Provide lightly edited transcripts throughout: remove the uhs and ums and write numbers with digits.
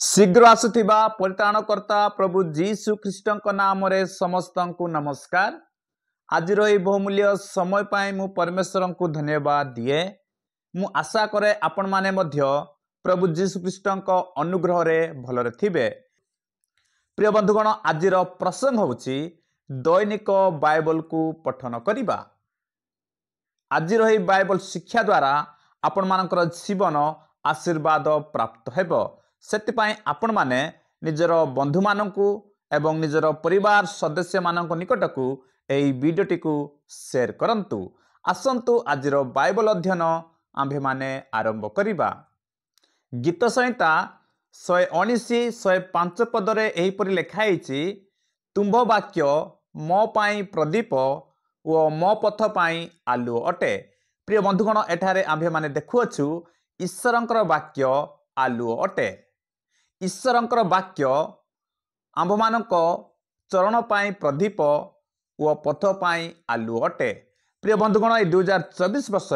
शीघ्र आसुथिबा परित्राणकर्ता प्रभु जीशु ख्रीष्टଙ୍କ नामରେ ସମସ୍ତଙ୍କୁ नमस्कार। आज बहुमूल्य समय पाई मु परमेश्वर को धन्यवाद दिए। मु आशा करे आपण माने मध्य प्रभु जीशु ख्रीष्टଙ୍କ अनुग्रह रे भलरे थिबे। प्रिय बंधुगण, आज प्रसंग होछि दैनिक बाइबल को पठन करिबा। आज बाइबल शिक्षा द्वारा आपण मानकर जीवन आशीर्वाद प्राप्त हेबो। सेतिपाई आपण माने निजर बंधु माननकु एवं निजर परिवार सदस्य माननक निकटकु एई वीडियोटी को शेयर करंतु। आसंतु आजिर बाइबल अध्ययन आंभे माने आरंभ करिबा। गीत संहिता 119 105 पदरे एहीपरि लेखाइछि, तुंभ वाक्य मो पाई प्रदीप ओ मो पथ पाई आलुओ अटे। प्रिय बंधुगण, एठारे आंभे माने देखुअछु ईश्वरंकर वाक्य आलुओ अटे। ईश्वरंकर वाक्य आंभमानक चरण पाई प्रदीप ओ पथ पाई आलुओ अटे। प्रिय बंधुगण, 2024 वर्ष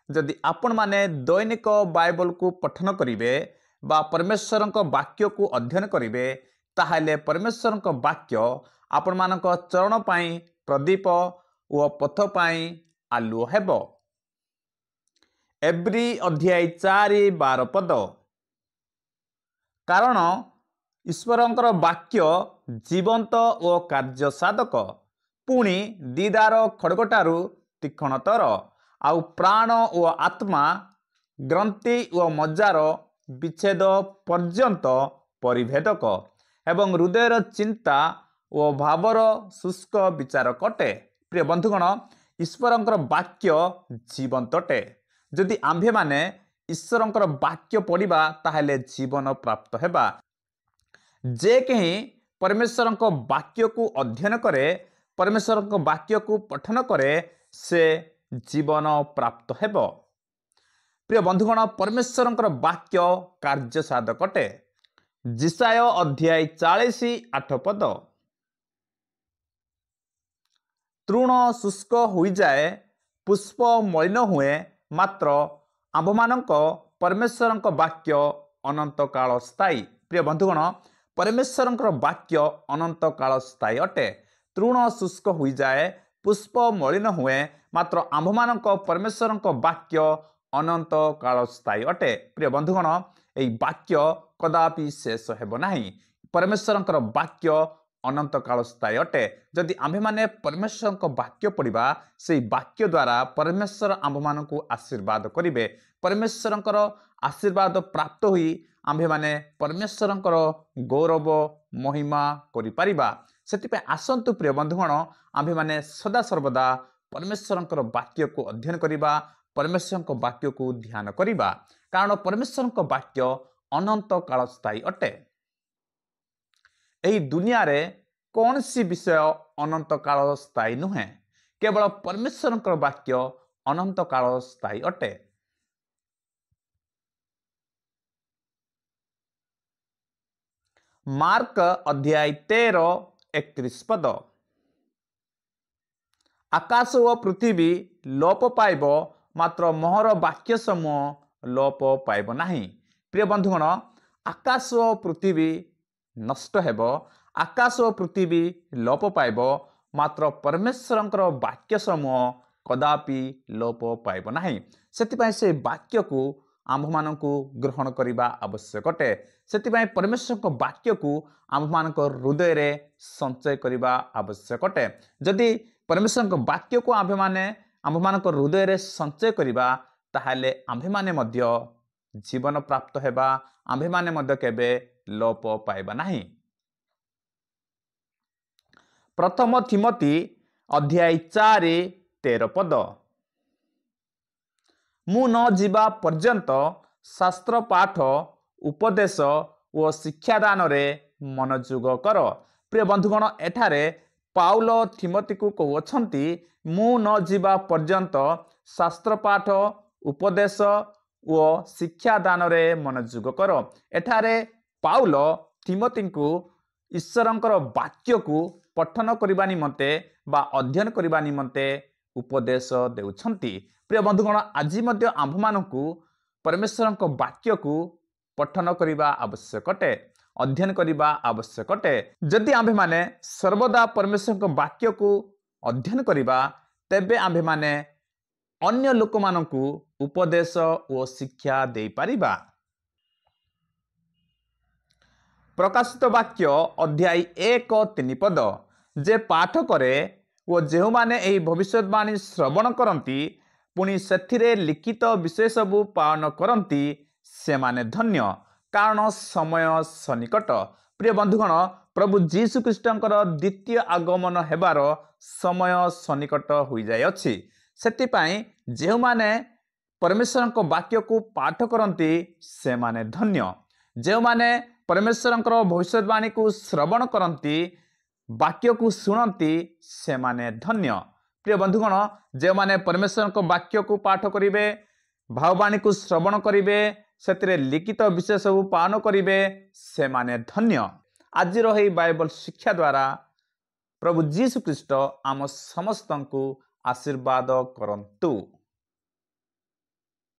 जदि आपण माने दैनिक बाइबल को पठन करिवे बा परमेश्वरंक वाक्य को अध्ययन करिवे, ताहाले परमेश्वरंक वाक्य आपण मानक चरण पाई प्रदीप ओ पथ पाई आलुओ हेबो। एब्री अध्याय 4:12 पद। कारण ईश्वरंकर वाक्य जीवंत ओ कार्य साधक, पुणी दीदार खड़गटारू तीक्ष्णतर, आउ प्राण ओ आत्मा ग्रंथि ओ मज्जार विच्छेद पर्यंत परिभेदक एवं हृदयर चिंता ओ भावर शुष्क विचार कटे। प्रिय बंधुगण, ईश्वरंकर वाक्य जीवंत अटे। जदि आंभे माने ईश्वरंकर वाक्य पढ़िबा ताहले जीवन प्राप्त हेबा। जे कहीं परमेश्वरंक वाक्य को अध्ययन करे, परमेश्वरंक वाक्य को पठन करे, से जीवन प्राप्त हेबो। प्रिय बंधुगण, परमेश्वरंकर वाक्य कार्य साधक अटे। जिसाय अध्याय 40:8 पद। तृण शुष्क होई जाए, पुष्प मलिन हुए, मात्र आंभमानक परमेश्वरंक वाक्य अनंत काल स्थायी। प्रिय बंधुगण, परमेश्वरंकर वाक्य अनंत काल स्थायी अटे। तृण शुष्क होई जाए, पुष्प मलिन हुए, मात्र आंभमानक परमेश्वरंक वाक्य अनंत काल स्थायी अटे। प्रिय बंधुगण, एई वाक्य कदापि शेष हेबो नाही। परमेश्वरंकर वाक्य अनंत काल स्थायी अटे। जदि आंभे माने परमेश्वरंक वाक्य पढ़िबा, से वाक्य द्वारा परमेश्वर आंभमानकु आशीर्वाद करिवे। परमेश्वरंकर आशीर्वाद प्राप्त होई आंभे माने परमेश्वरंकर गौरव महिमा करि परिबा। सेतिपे आसंतु प्रिय बंधुगण, आंभे माने सदा सर्वदा परमेश्वरंकर वाक्य को अध्ययन करिबा, परमेश्वरंक वाक्य को ध्यान करिबा, कारण परमेश्वरंक वाक्य अनंत काल स्थायी अटे। एही दुनिया रे कौन सी विषय अनंत काल स्थायी नुहे, केवल परमेश्वरंकर वाक्य अनंत काल स्थायी अटे। मार्क अध्याय 13:31 पद। आकाश ओ पृथ्वी लोप पाइब, मात्र मोहर वाक्य समूह लोप पाइब नाही। प्रिय बंधुगण, आकाश ओ पृथ्वी नष्ट हेबो, आकाश ओ पृथ्वी लोप पाइब, मात्र परमेश्वरंकर वाक्य समूह कदापि लोप पाइब नाही। सेतिपाई से वाक्य को आंभमानकु ग्रहण करिबा आवश्यक अटे। सेतिपाई परमेश्वरक वाक्य को आंभमानक हृदय रे संचय करिबा आवश्यक अटे। जदि परमेश्वरक वाक्य को आंभमानक हृदय रे संचय करिबा, ताहाले आंभेमाने मध्य जीवन प्राप्त हेबा, आंभेमाने मध्य केबे लोप पाइबा नाही। प्रथम थिमोथी अध्याय 4:13 पद। मु न जीवा पर्यंत शास्त्र पाठ, उपदेश और शिक्षादान रे मनोयोग कर। प्रिय बंधुगण, एठारे पाउल थिमोथी को कहउछंती, मु न जीवा पर्यंत शास्त्र पाठ, उपदेश और शिक्षादान रे मनोयोग कर। एठारे पाउल थिमोथी को ईश्वरंकर वाक्य को पठन करबा निमंते बा अध्ययन करबा निमंते उपदेश देउछंती। प्रिय बंधुगण, आज मध्य आंभमानकु परमेश्वरंक वाक्य को पठन करने आवश्यक अटे, अध्ययन करने आवश्यक अटे। जदि आम्भे माने सर्वदा परमेश्वर को वाक्य को अध्ययन करवा तेबे आम्भे माने अन्य लोक मानकु उपदेश और शिक्षा दे पारिबा। प्रकाशित वाक्य अध्याय 1:3 पद जे पाठ करे ओ जेहु माने एही भविष्यवाणी श्रवण करती पुणी सेथिरे लिखित विषय सबु पालन करती से माने धन्य, कारण समय सन्निकट। प्रिय बंधुगण, प्रभु जीशु ख्रीष्टंकर द्वितीय आगमन हेबार समय सन्निकट हो जाय अछि। सेतिपाई जेहु माने परमेश्वर को वाक्य को पाठ करती से माने धन्य। जेहु माने परमेश्वर भविष्यवाणी को श्रवण करती वाक्य को शुणती से माने धन्य। प्रिय बंधुगण, जो माने परमेश्वर को वाक्य को पाठ करिवे, भाववाणी को श्रवण करिवे, सेतिरे लिखित विषय सब पालन करिवे से माने धन्य। आज रही बाइबल शिक्षा द्वारा प्रभु जीशु ख्रीष्ट आम समस्त को आशीर्वाद करंतु।